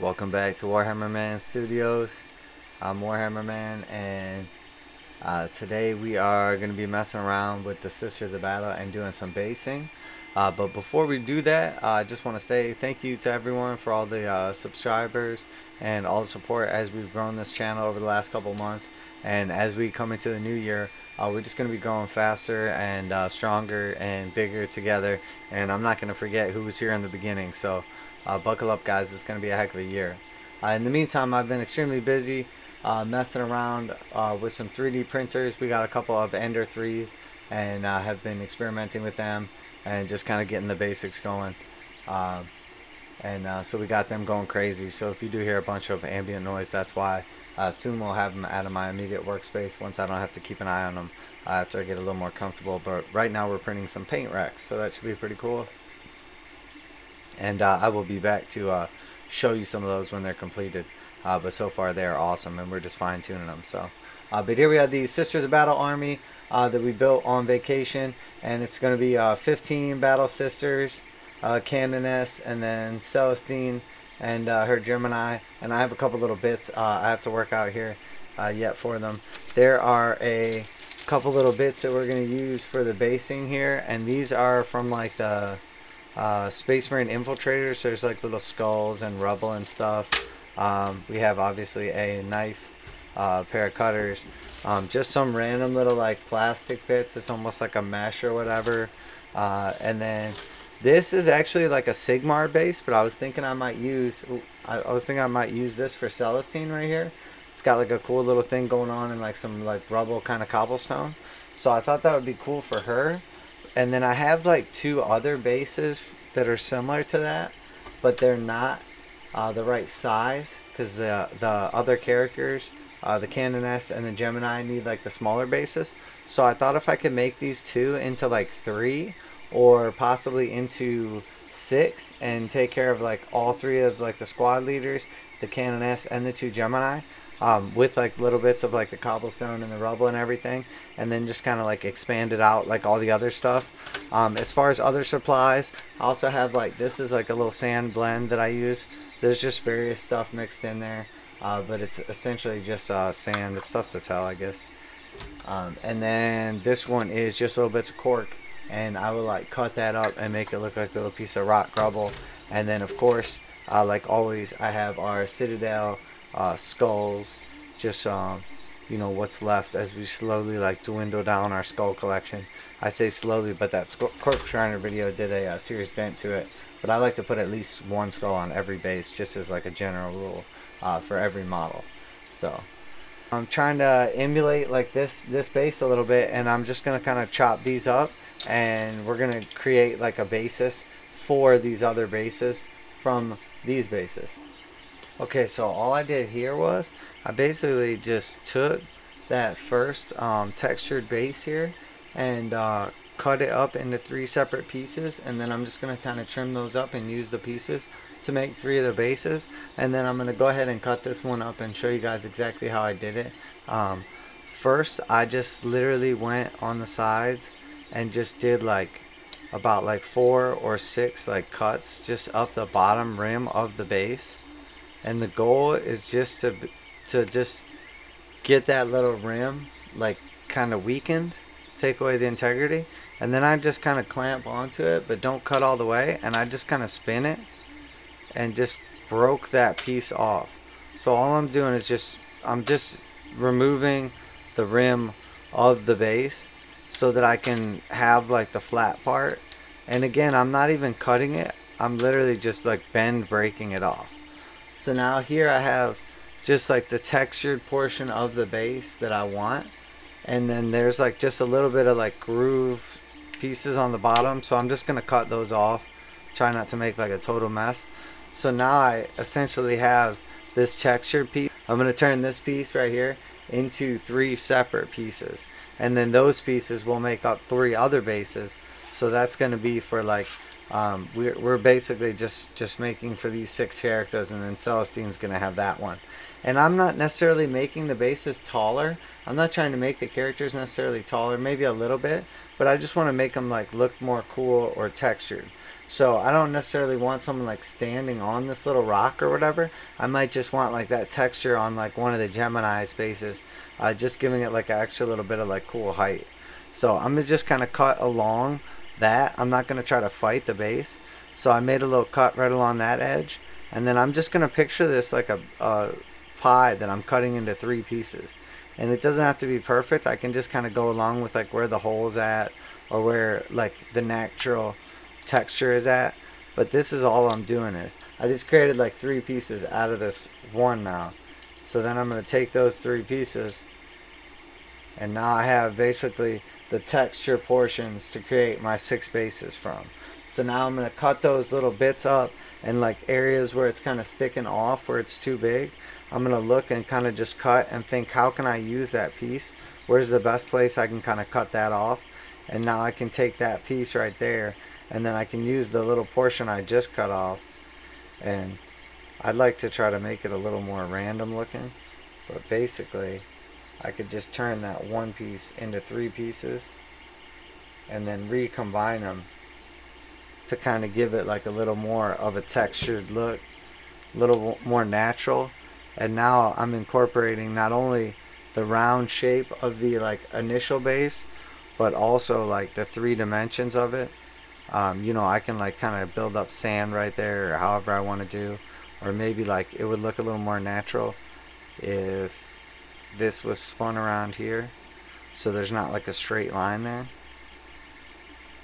Welcome back to Warhammer Man Studios. I'm Warhammer Man, and today we are going to be messing around with the Sisters of Battle and doing some basing. But before we do that, I just want to say thank you to everyone for all the subscribers and all the support as we've grown this channel over the last couple months. And as we come into the new year, we're just going to be growing faster and stronger and bigger together. And I'm not going to forget who was here in the beginning. So buckle up, guys. It's going to be a heck of a year. In the meantime, I've been extremely busy messing around with some 3D printers. We got a couple of Ender 3s and have been experimenting with them and just kind of getting the basics going. So we got them going crazy. So if you do hear a bunch of ambient noise, that's why. Soon we'll have them out of my immediate workspace once I don't have to keep an eye on them after I get a little more comfortable. But right now we're printing some paint racks, so that should be pretty cool. And I will be back to show you some of those when they're completed. But so far they are awesome, and we're just fine-tuning them. So, but here we have the Sisters of Battle army that we built on vacation, and it's going to be 15 Battle Sisters, Canoness, and then Celestine and her geminae. And I have a couple little bits I have to work out here yet for them. There are a couple little bits that we're going to use for the basing here, and these are from like the Space Marine infiltrators. So there's like little skulls and rubble and stuff. We have obviously a knife, pair of cutters, just some random little like plastic bits. It's almost like a mesh or whatever. And then this is actually like a Sigmar base, but I was thinking I might use this for Celestine right here. It's got like a cool little thing going on and like some like rubble kind of cobblestone. So I thought that would be cool for her. And then I have like two other bases that are similar to that, but they're not the right size, because the other characters, the Canoness and the Gemini, need like the smaller bases. So I thought if I could make these two into like 3 or possibly into 6 and take care of like all 3 of like the squad leaders, the Canoness and the 2 Gemini, with like little bits of like the cobblestone and the rubble and everything, and then just kind of like expand it out like all the other stuff. As far as other supplies, I also have like, this is like a little sand blend that I use. There's just various stuff mixed in there, but it's essentially just sand. It's tough to tell, I guess. And then this one is just little bits of cork, and I will like cut that up and make it look like a little piece of rock rubble. And then of course, like always, I have our Citadel skulls, just you know, what's left as we slowly like dwindle down our skull collection. I say slowly, but that Corpse Shriner video did a serious dent to it. But I like to put at least 1 skull on every base, just as like a general rule for every model. So I'm trying to emulate like this base a little bit, and I'm just gonna kind of chop these up, and we're gonna create like a basis for these other bases from these bases. Okay, so all I did here was I basically just took that first textured base here and cut it up into 3 separate pieces, and then I'm just going to kind of trim those up and use the pieces to make 3 of the bases. And then I'm going to go ahead and cut this one up and show you guys exactly how I did it. First, I just literally went on the sides and just did like about like 4 or 6 like cuts just up the bottom rim of the base. And the goal is just to just get that little rim like kind of weakened, take away the integrity, and then I just kind of clamp onto it, but don't cut all the way, and I just kind of spin it and just broke that piece off. So all I'm doing is I'm just removing the rim of the base so that I can have like the flat part. And again, I'm not even cutting it, I'm literally just like breaking it off. So now here I have just like the textured portion of the base that I want, and then there's like just a little bit of like groove pieces on the bottom, so I'm just gonna cut those off, try not to make like a total mess. So now I essentially have this textured piece. I'm gonna turn this piece right here into 3 separate pieces, and then those pieces will make up 3 other bases. So that's gonna be for like we're basically just making for these 6 characters, and then Celestine's gonna have that one. And I'm not necessarily making the bases taller. I'm not trying to make the characters necessarily taller, maybe a little bit, but I just want to make them like look more cool or textured. So I don't necessarily want someone like standing on this little rock or whatever. I might just want like that texture on like one of the geminae spaces, just giving it like an extra little bit of like cool height. So I'm gonna just kind of cut along that. I'm not gonna try to fight the base. So I made a little cut right along that edge, and then I'm just gonna picture this like a pie that I'm cutting into 3 pieces. And it doesn't have to be perfect. I can just kind of go along with like where the hole's at, or where like the natural texture is at. But this is all I'm doing is I just created like 3 pieces out of this one now. So then I'm going to take those 3 pieces, and now I have basically the texture portions to create my 6 bases from. So now I'm going to cut those little bits up, and like areas where it's kind of sticking off, where it's too big, I'm going to look and kind of just cut and think, how can I use that piece? Where's the best place I can kind of cut that off? And now I can take that piece right there, and then I can use the little portion I just cut off. And I'd like to try to make it a little more random looking, but basically I could just turn that one piece into 3 pieces and then recombine them to kind of give it like a little more of a textured look, a little more natural. And now I'm incorporating not only the round shape of the like initial base, but also like the 3 dimensions of it. You know, I can like kind of build up sand right there, or however I want to do. Or maybe like it would look a little more natural if this was spun around here, so there's not like a straight line there.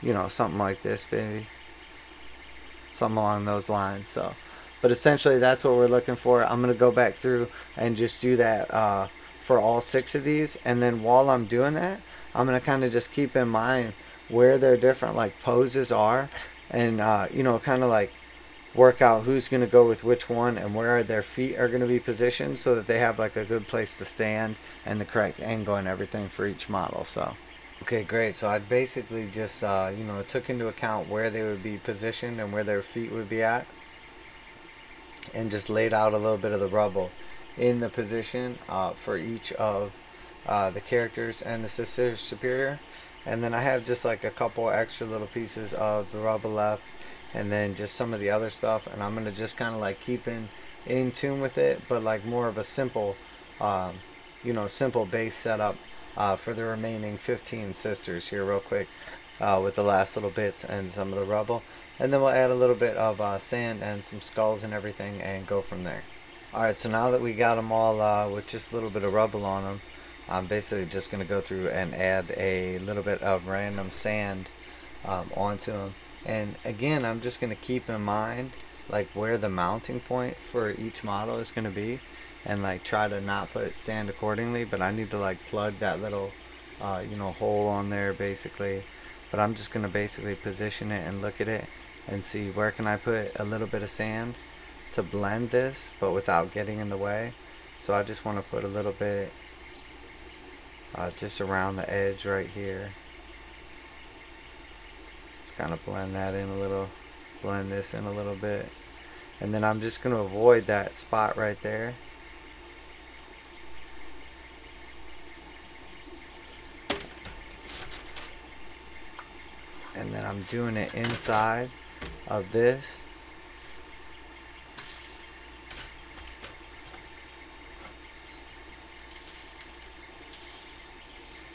You know, something like this, baby. Something along those lines. So, but essentially that's what we're looking for. I'm gonna go back through and just do that for all 6 of these, and then while I'm doing that, I'm gonna kind of just keep in mind where their different like poses are, and you know, kind of like work out who's going to go with which one and where their feet are going to be positioned, so that they have like a good place to stand and the correct angle and everything for each model. So okay, great. So I basically just you know, took into account where they would be positioned and where their feet would be at, and just laid out a little bit of the rubble in the position for each of the characters and the Sister Superior. And then I have just like a couple extra little pieces of the rubble left, and then just some of the other stuff, and I'm gonna just kind of like keep in tune with it, but like more of a simple you know, simple base setup for the remaining 15 sisters here real quick, with the last little bits and some of the rubble, and then we'll add a little bit of sand and some skulls and everything and go from there. Alright, so now that we got them all with just a little bit of rubble on them, I'm basically just going to go through and add a little bit of random sand onto them. And again, I'm just going to keep in mind like where the mounting point for each model is going to be, and like try to not put sand accordingly, but I need to like plug that little you know, hole on there basically. But I'm just going to basically position it and look at it and see where can I put a little bit of sand to blend this but without getting in the way. So I just want to put a little bit just around the edge right here. Just kind of blend that in a little, blend this in a little bit, and then I'm just going to avoid that spot right there. And then I'm doing it inside of this.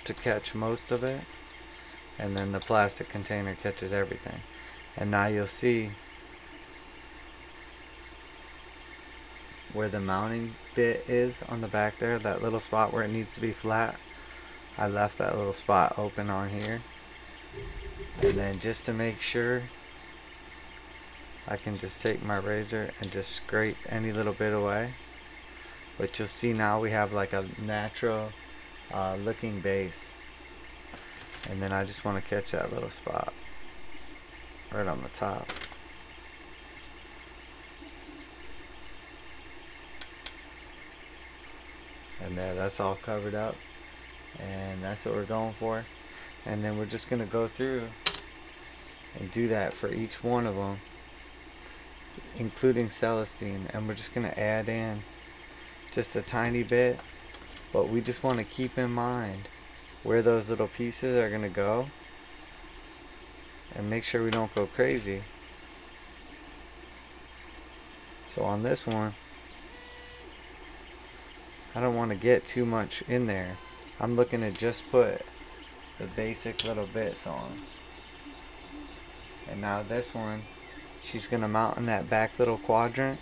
To catch most of it, and then the plastic container catches everything. And now you'll see where the mounting bit is on the back there, that little spot where it needs to be flat. I left that little spot open on here, and then just to make sure, I can just take my razor and just scrape any little bit away. But you'll see now we have like a natural looking base, and then I just want to catch that little spot right on the top. And there, that's all covered up, and that's what we're going for. And then we're just going to go through and do that for each one of them, including Celestine, and we're just going to add in just a tiny bit. But we just want to keep in mind where those little pieces are going to go, and make sure we don't go crazy, So on this one, I don't want to get too much in there. I'm looking to just put the basic little bits on. And now this one, she's going to mount in that back little quadrant.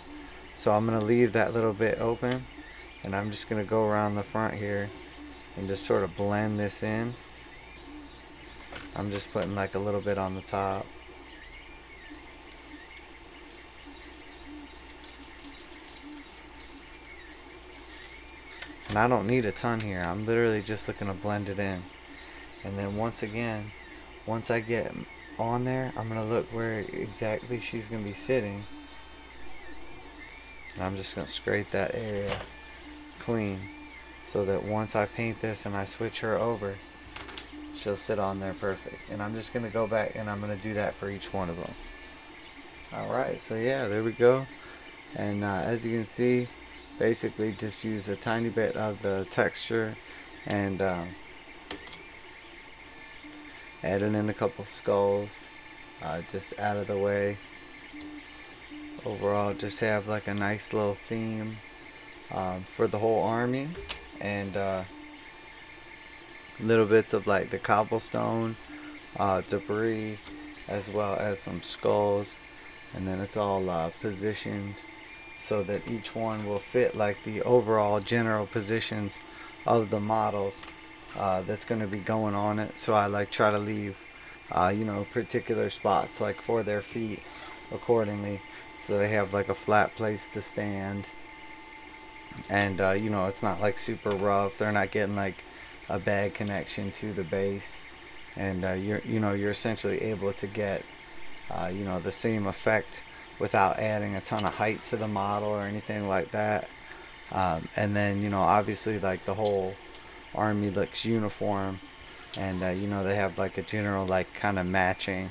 So I'm going to leave that little bit open. And I'm just going to go around the front here and just sort of blend this in. I'm just putting like a little bit on the top. And I don't need a ton here. I'm literally just looking to blend it in. And then once again, once I get on there, I'm going to look where exactly she's going to be sitting. And I'm just going to scrape that area clean so that once I paint this and I switch her over, she'll sit on there perfect. And I'm just going to go back and I'm going to do that for each one of them. Alright, so yeah, there we go. And as you can see, basically just use a tiny bit of the texture and adding in a couple skulls just out of the way. Overall, just have like a nice little theme for the whole army, and little bits of like the cobblestone debris, as well as some skulls, and then it's all positioned so that each one will fit like the overall general positions of the models that's going to be going on it. So I like try to leave you know, particular spots like for their feet accordingly, so they have like a flat place to stand, and you know, it's not like super rough. They're not getting like a bad connection to the base, and you're essentially able to get you know, the same effect without adding a ton of height to the model or anything like that. And then, you know, obviously like the whole army looks uniform, and you know, they have like a general like kind of matching.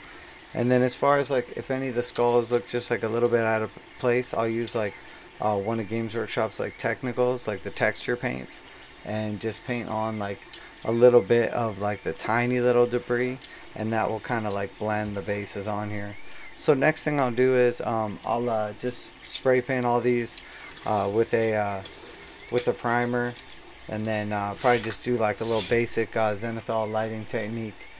And then as far as like if any of the skulls look just like a little bit out of place, I'll use like one of Games Workshop's like technicals, like the texture paints, and just paint on like a little bit of like the tiny little debris, and that will kind of like blend the bases on here. So next thing I'll do is I'll just spray paint all these with a primer, and then probably just do like a little basic zenithal lighting technique